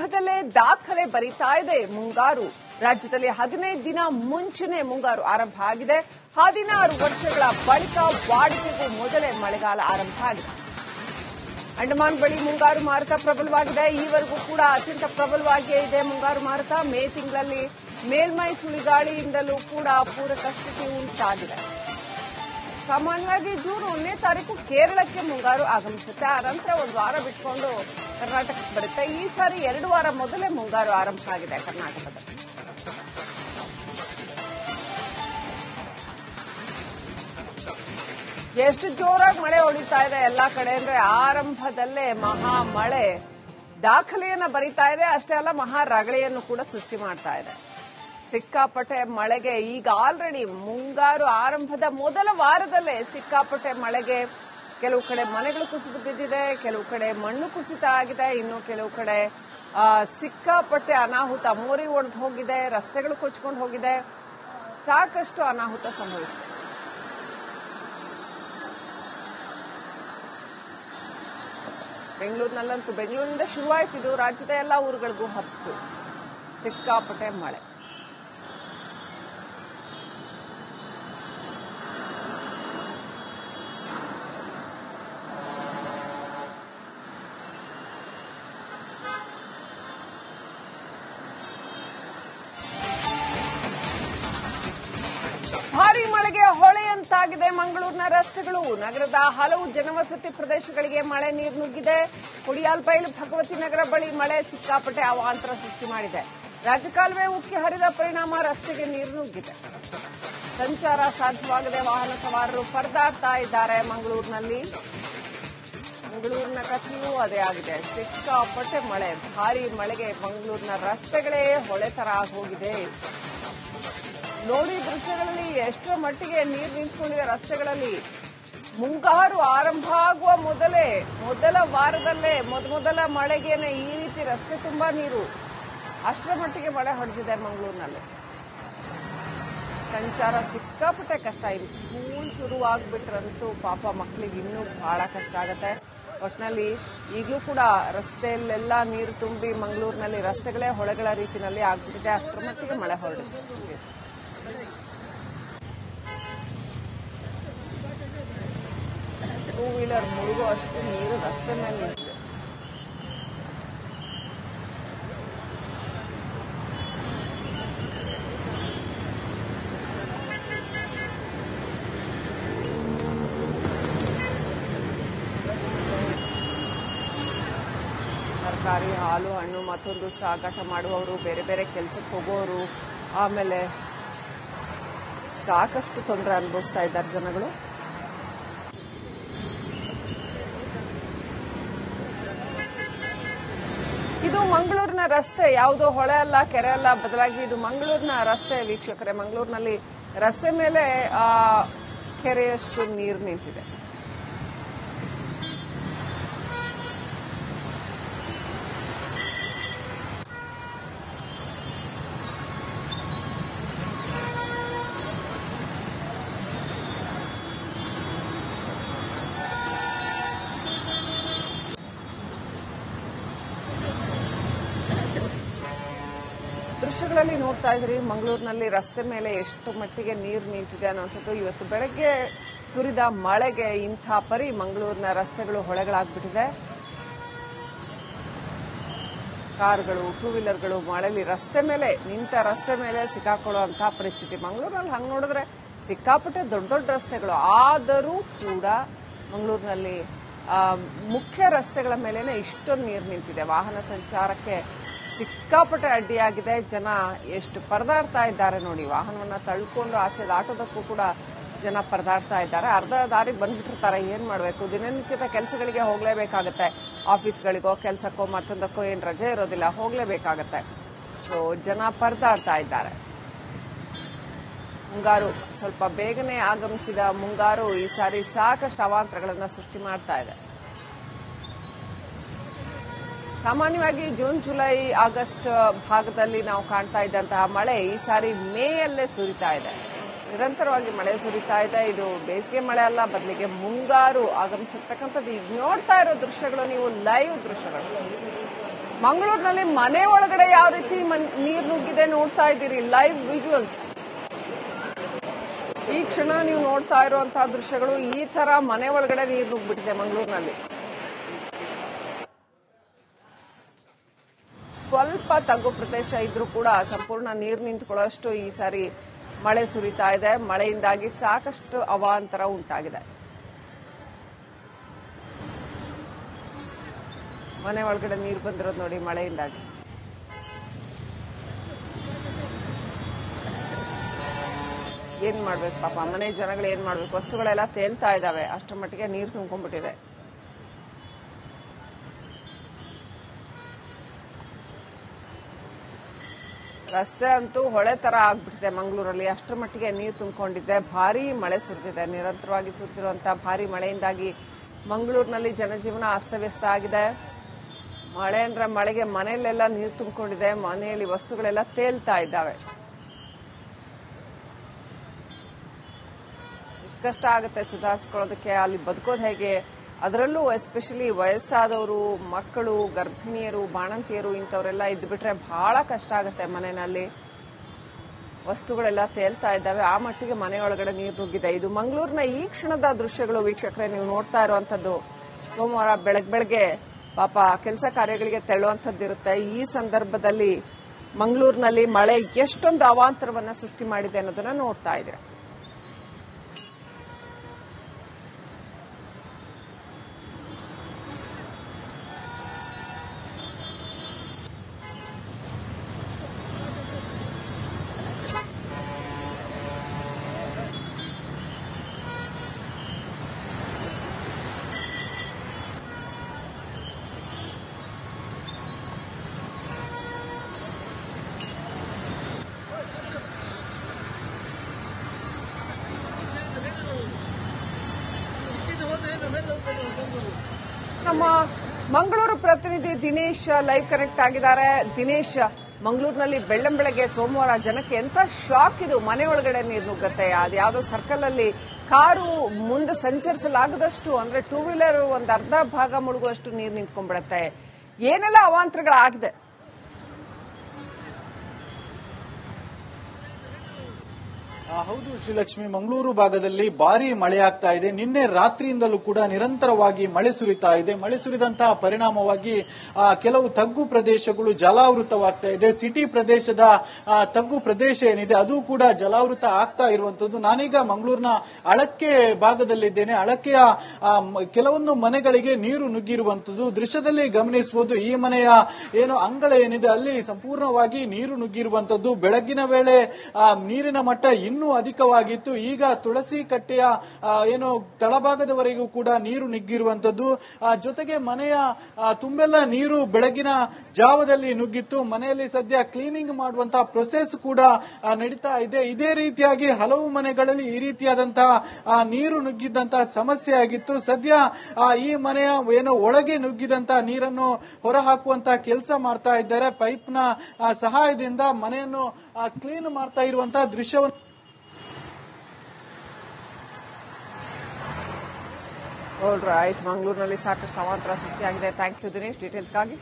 ಆರಂಭದಲ್ಲೇ ದಾಖಲೆ ಬರೀತಾ ಇದೆ ಮುಂಗಾರು. ರಾಜ್ಯದಲ್ಲಿ 15 ದಿನ ಮುಂಚೆನೇ ಮುಂಗಾರು ಆರಂಭ ಆಗಿದೆ. 16 ವರ್ಷಗಳ ಬಳಿಕ ವಾಡಿಕೆಗೂ ಮೊದಲೇ ಮಳೆಗಾಲ ಆರಂಭ ಆಗಿದೆ. ಅಂಡಮಾನ್ ಬಳಿ ಮುಂಗಾರು ಮಾರುತ ಪ್ರಬಲವಾಗಿದೆ. ಈವರೆಗೂ ಕೂಡ ಅತ್ಯಂತ ಪ್ರಬಲವಾಗಿಯೇ ಇದೆ ಮುಂಗಾರು ಮಾರುತ. ಮೇ ತಿಂಗಳಲ್ಲಿ ಮೇಲ್ಮೈ ಸುಳಿಗಾಳಿಯಿಂದಲೂ ಕೂಡ ಪೂರಕ ಸ್ಥಿತಿ ಉಂಟಾಗಿದೆ. ಸಾಮಾನ್ಯವಾಗಿ ಜೂನ್ 1ನೇ ತಾರೀಕು ಕೇರಳಕ್ಕೆ ಮುಂಗಾರು ಆಗಮಿಸುತ್ತೆ. ಆ ನಂತರ ಒಂದು ವಾರ ಬಿಟ್ಕೊಂಡು ಕರ್ನಾಟಕಕ್ಕೆ ಬರುತ್ತೆ. ಈ ಸಾರಿ 2 ವಾರ ಮೊದಲೇ ಮುಂಗಾರು ಆರಂಭ ಆಗಿದೆ ಕರ್ನಾಟಕದಲ್ಲಿ. ಎಷ್ಟು ಜೋರಾಗಿ ಮಳೆ ಹೊಡಿತಾ ಇದೆ ಎಲ್ಲಾ ಕಡೆ ಅಂದ್ರೆ ಆರಂಭದಲ್ಲೇ ಮಹಾ ಮಳೆ ದಾಖಲೆಯನ್ನ ಬರೀತಾ ಇದೆ. ಅಷ್ಟೇ ಅಲ್ಲ, ಮಹಾ ರಗಳೆಯನ್ನು ಕೂಡ ಸೃಷ್ಟಿ ಮಾಡ್ತಾ ಇದೆ. ಸಿಕ್ಕಾಪಟ್ಟೆ ಮಳೆಗೆ ಈಗ ಆಲ್ರೆಡಿ ಮುಂಗಾರು ಆರಂಭದ ಮೊದಲ ವಾರದಲ್ಲೇ ಸಿಕ್ಕಾಪಟ್ಟೆ ಮಳೆಗೆ ಕೆಲವು ಕಡೆ ಮನೆಗಳು ಕುಸಿದು ಬಿದ್ದಿದೆ, ಕೆಲವು ಕಡೆ ಮಣ್ಣು ಕುಸಿತ ಆಗಿದೆ, ಇನ್ನು ಕೆಲವು ಕಡೆ ಸಿಕ್ಕಾಪಟ್ಟೆ ಅನಾಹುತ, ಮೋರಿ ಒಡೆದು ಹೋಗಿದೆ, ರಸ್ತೆಗಳು ಕೊಚ್ಕೊಂಡು ಹೋಗಿದೆ, ಸಾಕಷ್ಟು ಅನಾಹುತ ಸಂಭವಿಸಿದೆ. ಬೆಂಗಳೂರಿನಲ್ಲಂತೂ ಬೆಂಗಳೂರಿನಿಂದ ಶುರುವಾಯಿತು, ರಾಜ್ಯದ ಎಲ್ಲಾ ಊರುಗಳಿಗೂ ಹತ್ತು ಸಿಕ್ಕಾಪಟ್ಟೆ ಮಳೆ. ಭಾರೀ ಮಳೆಗೆ ಹೊಳೆಯಂತಾಗಿದೆ ಮಂಗಳೂರಿನ ರಸ್ತೆಗಳು. ನಗರದ ಹಲವು ಜನವಸತಿ ಪ್ರದೇಶಗಳಿಗೆ ಮಳೆ ನೀರು ನುಗ್ಗಿದೆ. ಕುಡಿಯಾಲ್ಬೈಲು ಭಗವತಿ ನಗರ ಬಳಿ ಮಳೆ ಸಿಕ್ಕಾಪಟ್ಟೆ ಅವಾಂತರ ಸೃಷ್ಟಿ ಮಾಡಿದೆ. ರಾಜಕಾಲುವೆ ಉಕ್ಕಿ ಹರಿದ ಪರಿಣಾಮ ರಸ್ತೆಗೆ ನೀರು ನುಗ್ಗಿದೆ. ಸಂಚಾರ ಸಾಧ್ಯವಾಗದೆ ವಾಹನ ಸವಾರರು ಪರದಾಡ್ತಾ ಇದ್ದಾರೆ ಮಂಗಳೂರಿನಲ್ಲಿ. ಮಂಗಳೂರಿನ ಕಥೆಯೂ ಅದೇ ಆಗಿದೆ. ಸಿಕ್ಕಾಪಟ್ಟೆ ಮಳೆ, ಭಾರೀ ಮಳೆಗೆ ಮಂಗಳೂರಿನ ರಸ್ತೆಗಳೇ ಹೊಳೆ ತರ ಹೋಗಿದೆ. ನೋಡಿ ದೃಶ್ಯಗಳಲ್ಲಿ ಎಷ್ಟರ ಮಟ್ಟಿಗೆ ನೀರು ನಿಂತ್ಕೊಂಡಿದೆ ರಸ್ತೆಗಳಲ್ಲಿ. ಮುಂಗಾರು ಆರಂಭ ಆಗುವ ಮೊದಲ ವಾರದಲ್ಲೇ ಮೊದಲ ಮಳೆಗೇನೆ ಈ ರೀತಿ ರಸ್ತೆ ತುಂಬಾ ನೀರು, ಅಷ್ಟರ ಮಟ್ಟಿಗೆ ಮಳೆ ಹೊಡೆದಿದೆ ಮಂಗಳೂರಿನಲ್ಲಿ. ಸಂಚಾರ ಸಿಕ್ಕಾಪಟ್ಟೆ ಕಷ್ಟ ಇದೆ. ಸ್ಕೂಲ್ ಶುರುವಾಗ್ಬಿಟ್ರಂತೂ ಪಾಪ ಮಕ್ಕಳಿಗೆ ಇನ್ನೂ ಬಹಳ ಕಷ್ಟ ಆಗತ್ತೆ. ಒಟ್ಟಿನಲ್ಲಿ ಈಗಲೂ ಕೂಡ ರಸ್ತೆಯಲ್ಲೆಲ್ಲ ನೀರು ತುಂಬಿ ಮಂಗಳೂರಿನಲ್ಲಿ ರಸ್ತೆಗಳೇ ಹೊಳೆಗಳ ರೀತಿಯಲ್ಲಿ ಆಗ್ಬಿಟ್ಟಿದೆ. ಅಷ್ಟರ ಮಟ್ಟಿಗೆ ಮಳೆ ಹೊರಡಿದೆ. ಟೂ ವೀಲರ್ ಮುಳುಗೋ ಅಷ್ಟು ನೀರು ರಸ್ತೆ ಮೇಲೆ ನಿಂತಿದೆ. ತರಕಾರಿ, ಹಾಲು, ಹಣ್ಣು ಮತ್ತೊಂದು ಸಾಗಾಟ ಮಾಡುವವರು, ಬೇರೆ ಬೇರೆ ಕೆಲಸಕ್ಕೆ ಹೋಗೋರು, ಆಮೇಲೆ ಸಾಕಷ್ಟು ತೊಂದರೆ ಅನುಭವಿಸ್ತಾ ಇದ್ದಾರೆ ಜನಗಳು. ಇದು ಮಂಗಳೂರಿನ ರಸ್ತೆ, ಯಾವುದೋ ಹೊಳೆ ಅಲ್ಲ, ಕೆರೆ ಅಲ್ಲ, ಬದಲಾಗಿ ಇದು ಮಂಗಳೂರಿನ ರಸ್ತೆ ವೀಕ್ಷಕರೇ. ಮಂಗಳೂರಿನಲ್ಲಿ ರಸ್ತೆ ಮೇಲೆ ಕೆರೆಯಷ್ಟು ನೀರು ನಿಂತಿದೆ. ದೃಶ್ಯಗಳಲ್ಲಿ ನೋಡ್ತಾ ಇದ್ರಿ ಮಂಗಳೂರಿನಲ್ಲಿ ರಸ್ತೆ ಮೇಲೆ ಎಷ್ಟು ಮಟ್ಟಿಗೆ ನೀರು ನಿಂತಿದೆ ಅನ್ನೋಂಥದ್ದು. ಇವತ್ತು ಬೆಳಗ್ಗೆ ಸುರಿದ ಮಳೆಗೆ ಇಂಥ ಪರಿ ಮಂಗಳೂರಿನ ರಸ್ತೆಗಳು ಹೊಳೆಗಳಾಗ್ಬಿಟ್ಟಿದೆ. ಕಾರುಗಳು, ಟೂ ವೀಲರ್ಗಳು ಮಳೆಯಲ್ಲಿ ನಿಂತ ರಸ್ತೆ ಮೇಲೆ ಸಿಕ್ಕಾಕೊಳ್ಳುವಂತಹ ಪರಿಸ್ಥಿತಿ. ಮಂಗಳೂರಿನಲ್ಲಿ ಹಂಗೆ ನೋಡಿದ್ರೆ ಸಿಕ್ಕಾಪಟ್ಟೆ ದೊಡ್ಡ ದೊಡ್ಡ ರಸ್ತೆಗಳು, ಆದರೂ ಕೂಡ ಮಂಗಳೂರಿನಲ್ಲಿ ಮುಖ್ಯ ರಸ್ತೆಗಳ ಮೇಲೇನೆ ಇಷ್ಟೊಂದು ನೀರು ನಿಂತಿದೆ. ವಾಹನ ಸಂಚಾರಕ್ಕೆ ಸಿಕ್ಕಾಪಟ್ಟೆ ಅಡ್ಡಿಯಾಗಿದೆ. ಜನ ಎಷ್ಟು ಪರದಾಡ್ತಾ ಇದ್ದಾರೆ ನೋಡಿ. ವಾಹನವನ್ನ ತಳ್ಕೊಂಡು ಆಚೆ ದಾಟೋದಕ್ಕೂ ಕೂಡ ಜನ ಪರದಾಡ್ತಾ ಇದ್ದಾರೆ. ಅರ್ಧ ದಾರಿ ಬಂದ್ಬಿಟ್ಟಿರ್ತಾರೆ. ಏನ್ ಮಾಡಬೇಕು, ದಿನನಿತ್ಯದ ಕೆಲಸಗಳಿಗೆ ಹೋಗ್ಲೇಬೇಕಾಗತ್ತೆ. ಆಫೀಸ್ಗಳಿಗೋ ಕೆಲಸಕ್ಕೋ ಮತ್ತೊಂದಕ್ಕೋ ಏನ್ ರಜೆ ಇರೋದಿಲ್ಲ, ಹೋಗ್ಲೇಬೇಕಾಗತ್ತೆ. ಸೊ ಜನ ಪರದಾಡ್ತಾ ಇದ್ದಾರೆ. ಮುಂಗಾರು ಸ್ವಲ್ಪ ಬೇಗನೆ ಆಗಮಿಸಿದ ಮುಂಗಾರು ಈ ಸಾರಿ ಸಾಕಷ್ಟು ಅವಾಂತರಗಳನ್ನ ಸೃಷ್ಟಿ ಮಾಡ್ತಾ ಇದೆ. ಸಾಮಾನ್ಯವಾಗಿ ಜೂನ್, ಜುಲೈ, ಆಗಸ್ಟ್ ಭಾಗದಲ್ಲಿ ನಾವು ಕಾಣ್ತಾ ಇದ್ದಂತಹ ಮಳೆ ಈ ಸಾರಿ ಮೇಯಲ್ಲೇ ಸುರಿತಾ ಇದೆ. ನಿರಂತರವಾಗಿ ಮಳೆ ಸುರಿತಾ ಇದೆ. ಇದು ಬೇಸಿಗೆ ಮಳೆ ಅಲ್ಲ, ಬದಲಿಗೆ ಮುಂಗಾರು ಆಗಮಿಸಿರ್ತಕ್ಕಂಥದ್ದು. ಈಗ ನೋಡ್ತಾ ಇರೋ ದೃಶ್ಯಗಳು ನೀವು ಲೈವ್ ದೃಶ್ಯಗಳು. ಮಂಗಳೂರಿನಲ್ಲಿ ಮನೆ ಒಳಗಡೆ ಯಾವ ರೀತಿ ನೀರು ನುಗ್ಗಿದೆ ನೋಡ್ತಾ ಇದ್ದೀರಿ, ಲೈವ್ ವಿಜುವಲ್ಸ್. ಈ ಕ್ಷಣ ನೀವು ನೋಡ್ತಾ ಇರುವಂತಹ ದೃಶ್ಯಗಳು. ಈ ತರ ಮನೆ ಒಳಗಡೆ ನೀರು ನುಗ್ಬಿಟ್ಟಿದೆ ಮಂಗಳೂರಿನಲ್ಲಿ. ಸ್ವಲ್ಪ ತಗ್ಗು ಪ್ರದೇಶ ಇದ್ರೂ ಕೂಡ ಸಂಪೂರ್ಣ ನೀರು ನಿಂತ್ಕೊಳ್ಳೋಷ್ಟು ಈ ಸಾರಿ ಮಳೆ ಸುರಿತಾ ಇದೆ. ಮಳೆಯಿಂದಾಗಿ ಸಾಕಷ್ಟು ಅವಾಂತರ ಉಂಟಾಗಿದೆ. ಮನೆ ಒಳಗಡೆ ನೀರು ಬಂದಿರೋದು ನೋಡಿ ಮಳೆಯಿಂದಾಗಿ. ಏನ್ ಮಾಡ್ಬೇಕು ಪಾಪ ಮನೆ ಜನಗಳು, ಏನ್ ಮಾಡ್ಬೇಕು? ವಸ್ತುಗಳೆಲ್ಲ ತೇಲ್ತಾ ಇದಾವೆ, ಅಷ್ಟರ ಮಟ್ಟಿಗೆ ನೀರು ತುಂಬ್ಕೊಂಡ್ಬಿಟ್ಟಿದೆ. ರಸ್ತೆ ಅಂತೂ ಹೊಳೆ ತರ ಆಗ್ಬಿಟ್ಟಿದೆ ಮಂಗಳೂರಲ್ಲಿ, ಅಷ್ಟರ ಮಟ್ಟಿಗೆ ನೀರು ತುಂಬಿಕೊಂಡಿದೆ. ಭಾರೀ ಮಳೆ ಸುರಿದಿದೆ. ನಿರಂತರವಾಗಿ ಸುರಿದಿರುವಂತಹ ಭಾರೀ ಮಳೆಯಿಂದಾಗಿ ಮಂಗಳೂರಿನಲ್ಲಿ ಜನಜೀವನ ಅಸ್ತವ್ಯಸ್ತ ಆಗಿದೆ. ಮಳೆ ಅಂದ್ರೆ ಮಳೆಗೆ ಮನೆಯಲ್ಲೆಲ್ಲ ನೀರು ತುಂಬಿಕೊಂಡಿದೆ. ಮನೆಯಲ್ಲಿ ವಸ್ತುಗಳೆಲ್ಲ ತೇಲ್ತಾ ಇದ್ದಾವೆ. ಎಷ್ಟು ಕಷ್ಟ ಆಗುತ್ತೆ ಸುಧಾರಿಸ್ಕೊಳ್ಳೋದಕ್ಕೆ, ಅಲ್ಲಿ ಬದುಕೋದು ಹೇಗೆ? ಅದರಲ್ಲೂ ಎಸ್ಪೆಷಲಿ ವಯಸ್ಸಾದವರು, ಮಕ್ಕಳು, ಗರ್ಭಿಣಿಯರು, ಬಾಣಂತಿಯರು ಇಂಥವರೆಲ್ಲ ಇದ್ಬಿಟ್ರೆ ಬಹಳ ಕಷ್ಟ ಆಗುತ್ತೆ ಮನೆಯಲ್ಲಿ. ವಸ್ತುಗಳೆಲ್ಲ ತೇಲ್ತಾ ಇದ್ದಾವೆ. ಆ ಮಟ್ಟಿಗೆ ಮನೆಯೊಳಗಡೆ ನೀರು ನುಗ್ಗಿದೆ. ಇದು ಮಂಗಳೂರಿನ ಈ ಕ್ಷಣದ ದೃಶ್ಯಗಳು ವೀಕ್ಷಕರೇ. ನೀವು ನೋಡ್ತಾ ಇರುವಂತದ್ದು ಸೋಮವಾರ ಬೆಳಗ್ಗೆ ಪಾಪ ಕೆಲಸ ಕಾರ್ಯಗಳಿಗೆ ತೆರಳುವಂತದ್ದಿರುತ್ತೆ. ಈ ಸಂದರ್ಭದಲ್ಲಿ ಮಂಗಳೂರಿನಲ್ಲಿ ಮಳೆ ಎಷ್ಟೊಂದು ಅವಾಂತರವನ್ನ ಸೃಷ್ಟಿ ಮಾಡಿದೆ ಅನ್ನೋದನ್ನ ನೋಡ್ತಾ ಇದ್ದೀರಾ. ನಮ್ಮ ಮಂಗಳೂರು ಪ್ರತಿನಿಧಿ ದಿನೇಶ್ ಲೈವ್ ಕನೆಕ್ಟ್ ಆಗಿದ್ದಾರೆ. ದಿನೇಶ್, ಮಂಗಳೂರಿನಲ್ಲಿ ಬೆಳ್ಳಂಬೆಳಗ್ಗೆ ಸೋಮವಾರ ಜನಕ್ಕೆ ಎಂತ ಶಾಕ್ ಇದು. ಮನೆ ಒಳಗಡೆ ನೀರು ನುಗ್ಗತ್ತೆ. ಅದ್ಯಾವುದೋ ಸರ್ಕಲ್ ಅಲ್ಲಿ ಕಾರು ಮುಂದೆ ಸಂಚರಿಸಲಾಗದಷ್ಟು, ಅಂದ್ರೆ ಟೂ ವೀಲರ್ ಒಂದು ಅರ್ಧ ಭಾಗ ಮುಳುಗುವಷ್ಟು ನೀರು ನಿಂತ್ಕೊಂಡ್ಬಿಡತ್ತೆ. ಏನೆಲ್ಲ ಅವಾಂತರಗಳಾಗಿದೆ? ಹೌದು ಶ್ರೀಲಕ್ಷ್ಮಿ, ಮಂಗಳೂರು ಭಾಗದಲ್ಲಿ ಭಾರಿ ಮಳೆ ಆಗ್ತಾ ಇದೆ. ನಿನ್ನೆ ರಾತ್ರಿಯಿಂದಲೂ ಕೂಡ ನಿರಂತರವಾಗಿ ಮಳೆ ಸುರಿತಾ ಇದೆ. ಮಳೆ ಸುರಿದಂತಹ ಪರಿಣಾಮವಾಗಿ ಕೆಲವು ತಗ್ಗು ಪ್ರದೇಶಗಳು ಜಲಾವೃತವಾಗ್ತಾ ಇದೆ. ಸಿಟಿ ಪ್ರದೇಶದ ತಗ್ಗು ಪ್ರದೇಶ ಏನಿದೆ ಅದು ಕೂಡ ಜಲಾವೃತ ಆಗ್ತಾ ಇರುವಂತದ್ದು. ನಾನೀಗ ಮಂಗಳೂರಿನ ಅಳಕ್ಕೆ ಭಾಗದಲ್ಲಿದ್ದೇನೆ. ಅಳಕೆಯ ಕೆಲವೊಂದು ಮನೆಗಳಿಗೆ ನೀರು ನುಗ್ಗಿರುವಂತದ್ದು ದೃಶ್ಯದಲ್ಲಿ ಗಮನಿಸಬಹುದು. ಈ ಮನೆಯ ಏನು ಅಂಗಳ ಏನಿದೆ ಅಲ್ಲಿ ಸಂಪೂರ್ಣವಾಗಿ ನೀರು ನುಗ್ಗಿರುವಂತದ್ದು. ಬೆಳಗಿನ ವೇಳೆ ನೀರಿನ ಮಟ್ಟ ಇನ್ನೂ ಅಧಿಕವಾಗಿತ್ತು. ಈಗ ತುಳಸಿ ಕಟ್ಟೆಯ ಏನು ತಳಭಾಗದವರೆಗೂ ಕೂಡ ನೀರು ನುಗ್ಗಿರುವಂತದ್ದು. ಜೊತೆಗೆ ಮನೆಯ ತುಂಬೆಲ್ಲ ನೀರು ಬೆಳಗಿನ ಜಾವದಲ್ಲಿ ನುಗ್ಗಿತ್ತು. ಮನೆಯಲ್ಲಿ ಸದ್ಯ ಕ್ಲೀನಿಂಗ್ ಮಾಡುವಂತಹ ಪ್ರೊಸೆಸ್ ಕೂಡ ನಡೀತಾ ಇದೆ. ಇದೇ ರೀತಿಯಾಗಿ ಹಲವು ಮನೆಗಳಲ್ಲಿ ಈ ರೀತಿಯಾದಂತಹ ನೀರು ನುಗ್ಗಿದ್ದಂತಹ ಸಮಸ್ಯೆ ಆಗಿತ್ತು. ಸದ್ಯ ಈ ಮನೆಯ ಏನು ಒಳಗೆ ನುಗ್ಗಿದಂತಹ ನೀರನ್ನು ಹೊರಹಾಕುವಂತಹ ಕೆಲಸ ಮಾಡ್ತಾ ಇದ್ದಾರೆ. ಪೈಪ್ನ ಸಹಾಯದಿಂದ ಮನೆಯನ್ನು ಕ್ಲೀನ್ ಮಾಡ್ತಾ ಇರುವಂತಹ ದೃಶ್ಯವನ್ನು ಆಲ್ ರೈಟ್. ಮಂಗಳೂರಿನಲ್ಲಿ ಸಾಕಷ್ಟು ಅವಾಂತರ ಸೃಷ್ಟಿಯಾಗಿದೆ. Thank you Dinesh ಡೀಟೇಲ್ಸ್ಗಾಗಿ.